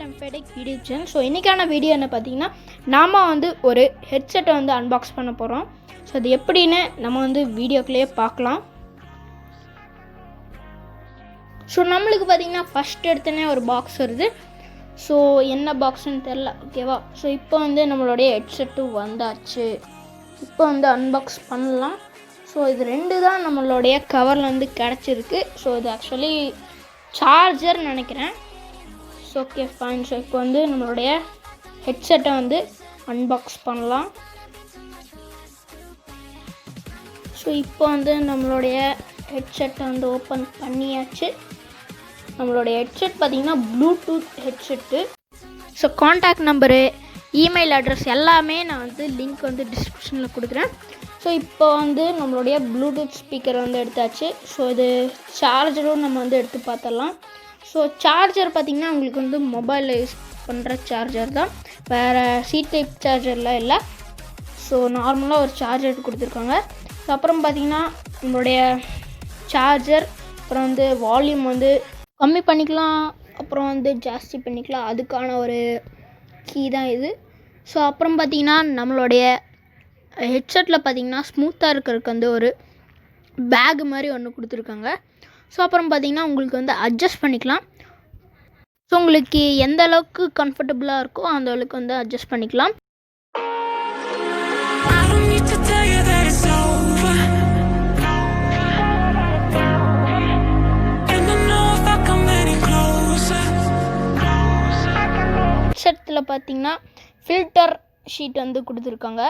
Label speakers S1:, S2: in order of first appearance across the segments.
S1: எம்ஃபெடிக் video channel. So இன்றைக்கான video என்ன பார்த்தீங்கன்னா, நாம் வந்து ஒரு ஹெட்செட்டை வந்து அன்பாக்ஸ் பண்ண போகிறோம். ஸோ அது எப்படின்னு நம்ம வந்து வீடியோக்குள்ளேயே பார்க்கலாம். ஸோ நம்மளுக்கு பார்த்திங்கன்னா ஃபஸ்ட் எடுத்தோன்னே ஒரு பாக்ஸ் வருது. ஸோ என்ன பாக்ஸ்ன்னு தெரில, ஓகேவா? ஸோ இப்போ வந்து நம்மளுடைய ஹெட்செட்டு வந்தாச்சு. இப்போ வந்து அன்பாக்ஸ் பண்ணலாம். ஸோ இது ரெண்டு தான் நம்மளுடைய கவரில் வந்து கிடச்சிருக்கு. ஸோ இது ஆக்சுவலி சார்ஜர்னு நினைக்கிறேன். So okay fine. ஸோ இப்போ வந்து நம்மளுடைய ஹெட்செட்டை வந்து அன்பாக்ஸ் பண்ணலாம். ஸோ இப்போ வந்து நம்மளுடைய ஹெட்செட்டை வந்து ஓப்பன் பண்ணியாச்சு. நம்மளுடைய ஹெட்செட் பார்த்திங்கன்னா Bluetooth headset. So contact number, email address எல்லாமே நான் வந்து லிங்க் வந்து டிஸ்கிரிப்ஷனில் கொடுக்குறேன். ஸோ இப்போ வந்து நம்மளுடைய ப்ளூடூத் ஸ்பீக்கர் வந்து எடுத்தாச்சு. ஸோ இது சார்ஜரும் நம்ம வந்து எடுத்து பார்த்துடலாம். ஸோ சார்ஜர் பார்த்திங்கன்னா உங்களுக்கு வந்து மொபைலில் யூஸ் பண்ணுற சார்ஜர் தான், வேறு சி டைப் சார்ஜர்லாம் இல்லை. ஸோ நார்மலாக ஒரு சார்ஜர் கொடுத்துருக்காங்க. ஸோ அப்புறம் பார்த்திங்கன்னா நம்மளுடைய சார்ஜர், அப்புறம் வந்து வால்யூம் வந்து கம்மி பண்ணிக்கலாம், அப்புறம் வந்து ஜாஸ்தி பண்ணிக்கலாம், அதுக்கான ஒரு கீ தான் இது. ஸோ அப்புறம் பார்த்திங்கன்னா நம்மளுடைய ஹெட்செட்டில் பார்த்திங்கன்னா ஸ்மூத்தாக இருக்கிறதுக்கு வந்து ஒரு பேக் மாதிரி ஒன்று கொடுத்துருக்காங்க. ஸோ அப்புறம் பார்த்திங்கன்னா உங்களுக்கு வந்து அட்ஜஸ்ட் பண்ணிக்கலாம். ஸோ உங்களுக்கு எந்த அளவுக்கு கம்ஃபர்டபுளாக இருக்கோ அந்த அளவுக்கு வந்து அட்ஜஸ்ட் பண்ணிக்கலாம். ஹெட்செட்டில் பார்த்திங்கன்னா ஃபில்டர் ஷீட் வந்து கொடுத்துருக்காங்க.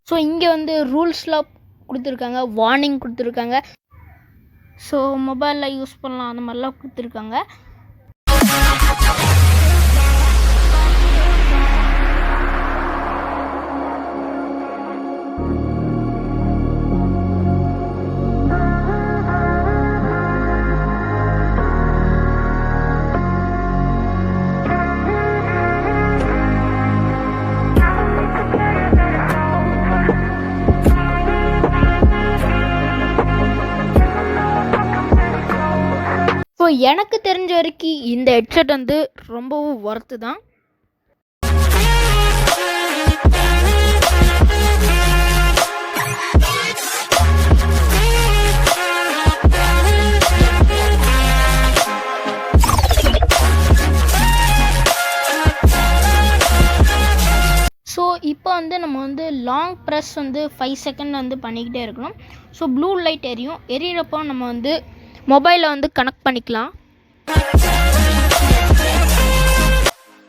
S1: ஸோ இங்கே வந்து ரூல்ஸ்லாம் கொடுத்துருக்காங்க, வார்னிங் கொடுத்துருக்காங்க. ஸோ மொபைலில் யூஸ் பண்ணலாம் அந்த மாதிரிலாம் கொடுத்துருக்காங்க. ஸோ எனக்கு தெரிஞ்ச வரைக்கும் இந்த ஹெட்செட் வந்து ரொம்பவும் ஒர்த்து தான். ஸோ இப்போ வந்து நம்ம வந்து லாங் ப்ரெஸ் வந்து 5 செகண்ட் வந்து பண்ணிக்கிட்டே இருக்கணும். ஸோ ப்ளூ லைட் எரியறப்போ நம்ம வந்து மொபைலை வந்து கனெக்ட் பண்ணிக்கலாம்.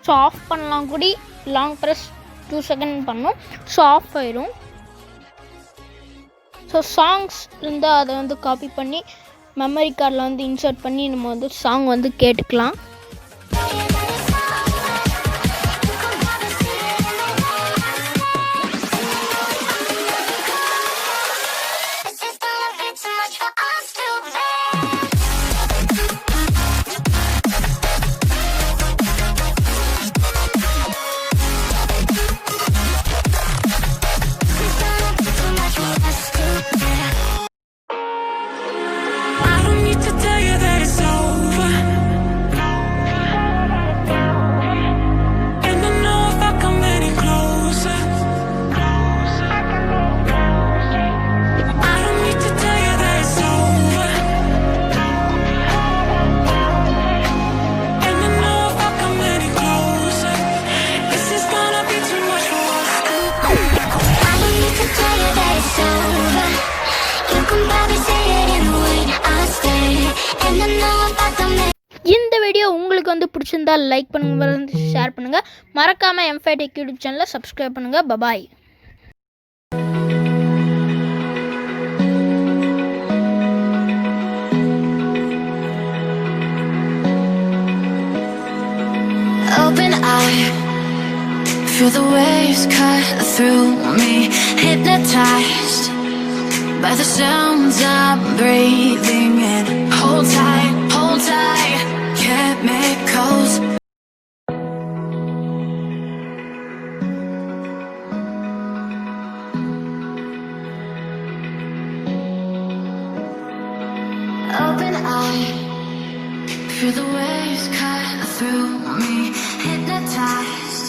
S1: ஸோ ஆஃப் பண்ணலாம் கூடி, லாங் ப்ரெஸ் 2 செகண்ட் பண்ணணும். ஸோ ஆஃப் ஆயிரும். ஸோ சாங்ஸ் இருந்தால் அதை வந்து காப்பி பண்ணி மெமரி கார்டில் வந்து இன்சர்ட் பண்ணி நம்ம வந்து சாங் வந்து கேட்டுக்கலாம். வீடியோ உங்களுக்கு வந்து பிடிச்சிருந்தா லைக் பண்ணுங்க, ஷேர் பண்ணுங்கள். மறக்காமல் M5 Tech யூடியூப் சேனலை சப்ஸ்கிரைப் பண்ணுங்கள். Bye bye.
S2: Open eye, feel the waves cut through me, hypnotized by the sounds I'm breathing in. Hold tight, chemicals. Open eye, feel the waves cut through me, hypnotized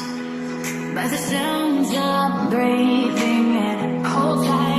S2: by the sounds I'm breathing in. Hold tight.